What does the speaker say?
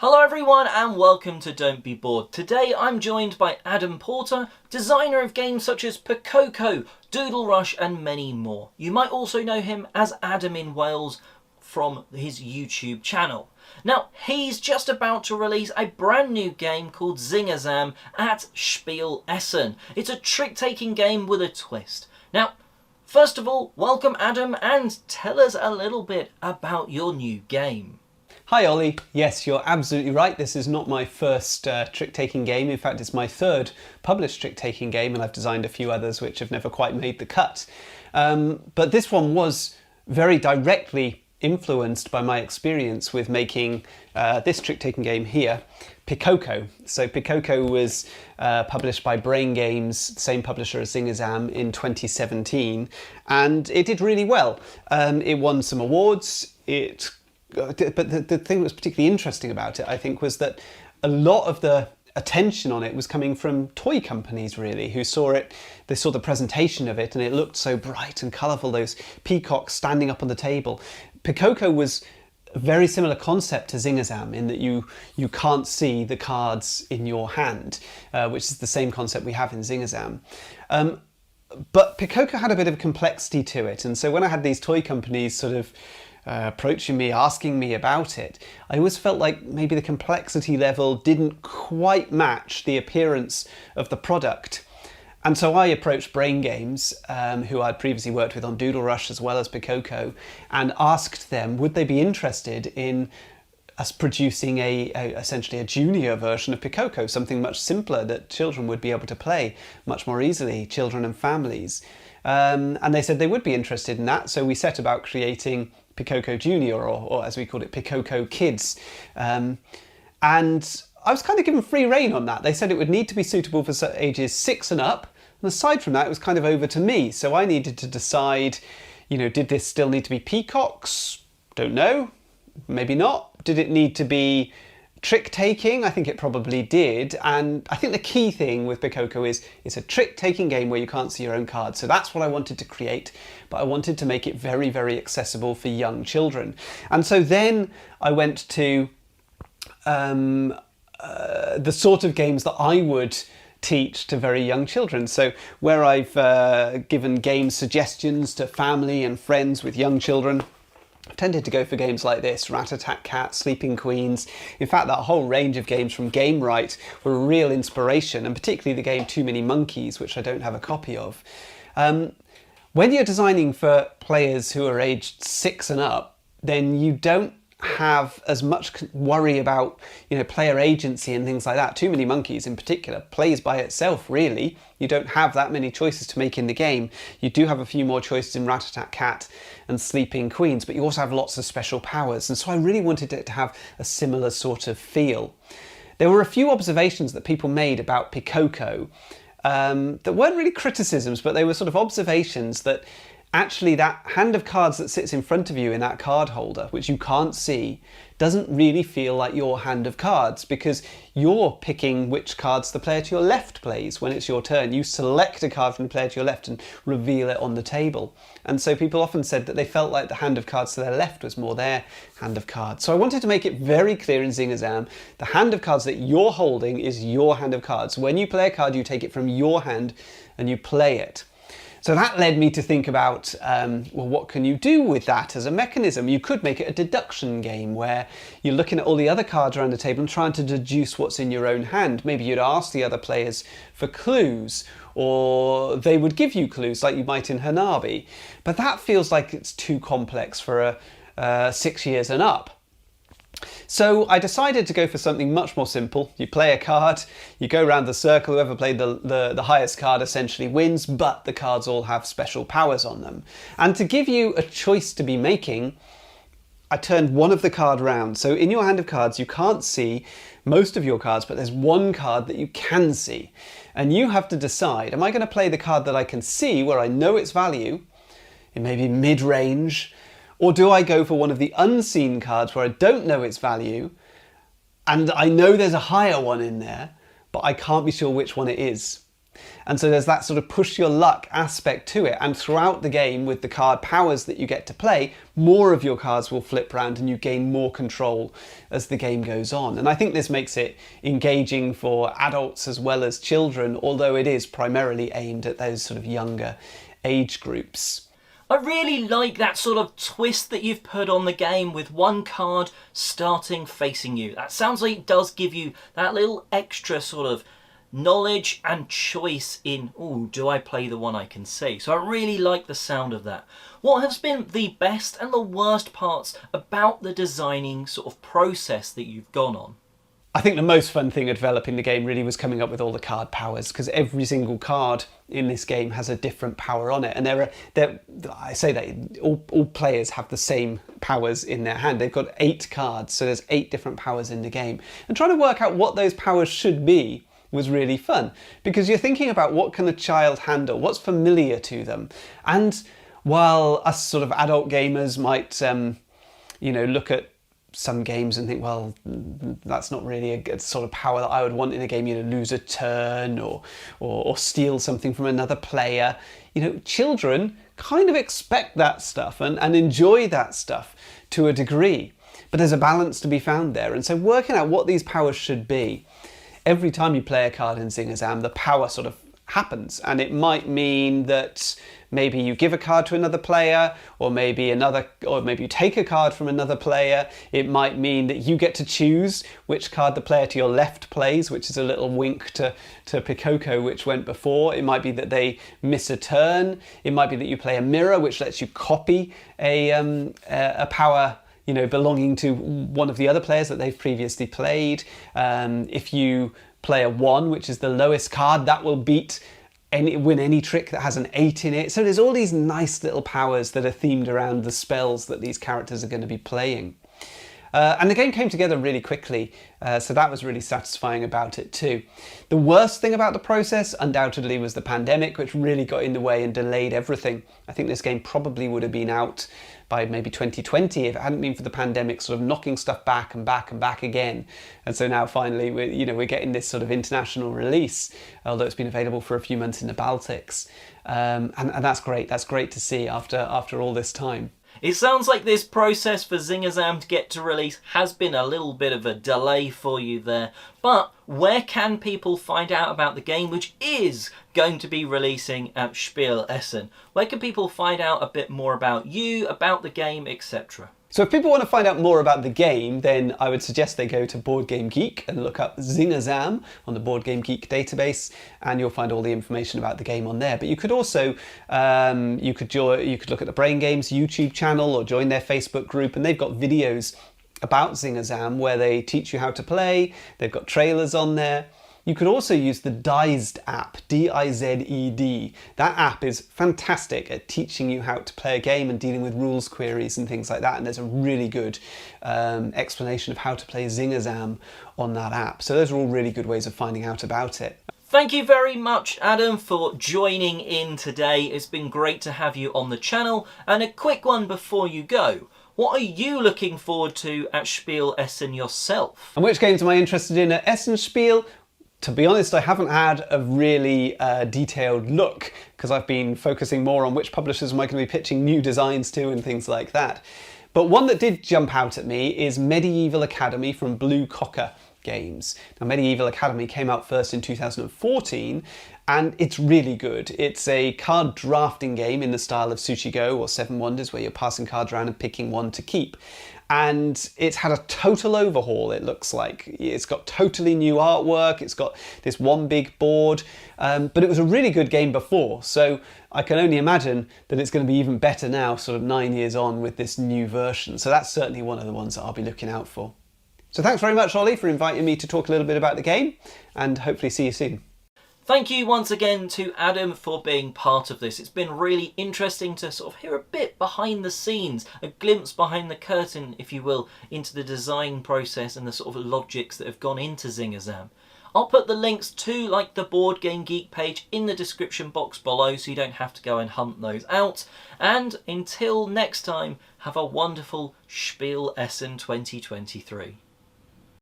Hello everyone and welcome to Don't Be Bored. Today I'm joined by Adam Porter, designer of games such as Pikoko, Doodle Rush and many more. You might also know him as Adam in Wales from his YouTube channel. Now, he's just about to release a brand new game called Zing-a-Zam at Spiel Essen. It's a trick-taking game with a twist. Now, first of all, welcome Adam and tell us a little bit about your new game. Hi Ollie, yes you're absolutely right, this is not my first trick-taking game, in fact it's my third published trick-taking game and I've designed a few others which have never quite made the cut. But this one was very directly influenced by my experience with making this trick-taking game here, Pikoko. So Pikoko was published by Brain Games, the same publisher as Zing-a-Zam, in 2017 and it did really well. It won some awards, but the thing that was particularly interesting about it, I think, was that a lot of the attention on it was coming from toy companies, really, who saw it, they saw the presentation of it and it looked so bright and colourful, those peacocks standing up on the table. Pikoko was a very similar concept to Zing-a-Zam in that you can't see the cards in your hand, which is the same concept we have in Zing-a-Zam. But Pikoko had a bit of complexity to it, and so when I had these toy companies sort of approaching me, asking me about it, I always felt like maybe the complexity level didn't quite match the appearance of the product. And so I approached Brain Games, who I'd previously worked with on Doodle Rush as well as Pikoko, and asked them would they be interested in us producing essentially a junior version of Pikoko, something much simpler that children would be able to play much more easily, children and families. And they said they would be interested in that, so we set about creating Pikoko Junior, or as we called it, Pikoko Kids. And I was kind of given free rein on that. They said it would need to be suitable for ages 6 and up, and aside from that, it was kind of over to me. So I needed to decide, did this still need to be peacocks? Don't know, maybe not. Did it need to be trick-taking? I think it probably did, and I think the key thing with Pikoko is it's a trick-taking game where you can't see your own cards, so that's what I wanted to create, but I wanted to make it very, very accessible for young children. And so then I went to the sort of games that I would teach to very young children. So where I've given game suggestions to family and friends with young children, I've tended to go for games like this, Rat-a-tat-cat, Sleeping Queens. In fact, that whole range of games from Game Right were a real inspiration, and particularly the game Too Many Monkeys, which I don't have a copy of. When you're designing for players who are aged 6 and up, then you don't have as much worry about player agency and things like that. Too Many Monkeys in particular plays by itself, really. You don't have that many choices to make in the game. You do have a few more choices in Rat-a-tat-cat and Sleeping Queens, but you also have lots of special powers, and so I really wanted it to have a similar sort of feel. There were a few observations that people made about Pikoko that weren't really criticisms, but they were sort of observations that actually that hand of cards that sits in front of you in that card holder, which you can't see, doesn't really feel like your hand of cards because you're picking which cards the player to your left plays when it's your turn. You select a card from the player to your left and reveal it on the table. And so people often said that they felt like the hand of cards to their left was more their hand of cards. So I wanted to make it very clear in Zing-a-Zam, the hand of cards that you're holding is your hand of cards. When you play a card, you take it from your hand and you play it. So that led me to think about, well, what can you do with that as a mechanism? You could make it a deduction game where you're looking at all the other cards around the table and trying to deduce what's in your own hand. Maybe you'd ask the other players for clues, or they would give you clues like you might in Hanabi. But that feels like it's too complex for a 6 years and up. So I decided to go for something much more simple. You play a card, you go around the circle, whoever played the highest card essentially wins, but the cards all have special powers on them. And to give you a choice to be making, I turned one of the card round. So in your hand of cards, you can't see most of your cards, but there's one card that you can see. And you have to decide, am I going to play the card that I can see where I know its value, it may be mid-range, or do I go for one of the unseen cards where I don't know its value and I know there's a higher one in there, but I can't be sure which one it is? And so there's that sort of push your luck aspect to it. And throughout the game, with the card powers that you get to play, more of your cards will flip around and you gain more control as the game goes on. And I think this makes it engaging for adults as well as children, although it is primarily aimed at those sort of younger age groups. I really like that sort of twist that you've put on the game with one card starting facing you. That sounds like it does give you that little extra sort of knowledge and choice in, oh, do I play the one I can see? So I really like the sound of that. What has been the best and the worst parts about the designing sort of process that you've gone on? I think the most fun thing of developing the game really was coming up with all the card powers, because every single card in this game has a different power on it. And I say that all players have the same powers in their hand. They've got 8 cards, so there's 8 different powers in the game. And trying to work out what those powers should be was really fun, because you're thinking about what can a child handle, what's familiar to them. And while us sort of adult gamers might, look at some games and think, well, that's not really a good sort of power that I would want in a game, lose a turn or steal something from another player. Children kind of expect that stuff and enjoy that stuff to a degree. But there's a balance to be found there. And so working out what these powers should be, every time you play a card in Zing-a-Zam, the power sort of happens. And it might mean that maybe you give a card to another player, or maybe you take a card from another player. It might mean that you get to choose which card the player to your left plays, which is a little wink to Pikoko, which went before. It might be that they miss a turn. It might be that you play a mirror, which lets you copy a power belonging to one of the other players that they've previously played. If you play a 1, which is the lowest card, that will win any trick that has an 8 in it. So there's all these nice little powers that are themed around the spells that these characters are going to be playing. And the game came together really quickly, so that was really satisfying about it too. The worst thing about the process undoubtedly was the pandemic, which really got in the way and delayed everything. I think this game probably would have been out by maybe 2020 if it hadn't been for the pandemic sort of knocking stuff back and back and back again. And so now finally we're getting this sort of international release, although it's been available for a few months in the Baltics. And that's great. That's great to see after all this time. It sounds like this process for Zing-a-Zam to get to release has been a little bit of a delay for you there. But where can people find out about the game, which is going to be releasing at Spiel Essen? Where can people find out a bit more about you, about the game, etc.? So if people want to find out more about the game, then I would suggest they go to Board Game Geek and look up Zing-a-Zam on the Board Game Geek database, and you'll find all the information about the game on there. But you could also you could look at the Brain Games YouTube channel or join their Facebook group, and they've got videos about Zing-a-Zam where they teach you how to play. They've got trailers on there. You could also use the Dized app, D-I-Z-E-D. That app is fantastic at teaching you how to play a game and dealing with rules queries and things like that. And there's a really good explanation of how to play Zing-a-Zam on that app. So those are all really good ways of finding out about it. Thank you very much, Adam, for joining in today. It's been great to have you on the channel. And a quick one before you go. What are you looking forward to at Spiel Essen yourself? And which games am I interested in at Essen Spiel? To be honest, I haven't had a really detailed look, because I've been focusing more on which publishers am I going to be pitching new designs to and things like that. But one that did jump out at me is Medieval Academy from Blue Cocker Games. Now, Medieval Academy came out first in 2014, and it's really good. It's a card drafting game in the style of Sushi Go or Seven Wonders, where you're passing cards around and picking one to keep. And it's had a total overhaul, it looks like. It's got totally new artwork, it's got this one big board, but it was a really good game before, so I can only imagine that it's going to be even better now, sort of 9 years on with this new version. So that's certainly one of the ones that I'll be looking out for. So thanks very much, Ollie, for inviting me to talk a little bit about the game, and hopefully see you soon. Thank you once again to Adam for being part of this. It's been really interesting to sort of hear a bit behind the scenes, a glimpse behind the curtain, if you will, into the design process and the sort of logics that have gone into Zing-a-Zam. I'll put the links to the Board Game Geek page in the description box below, so you don't have to go and hunt those out. And until next time, have a wonderful Spiel Essen 2023.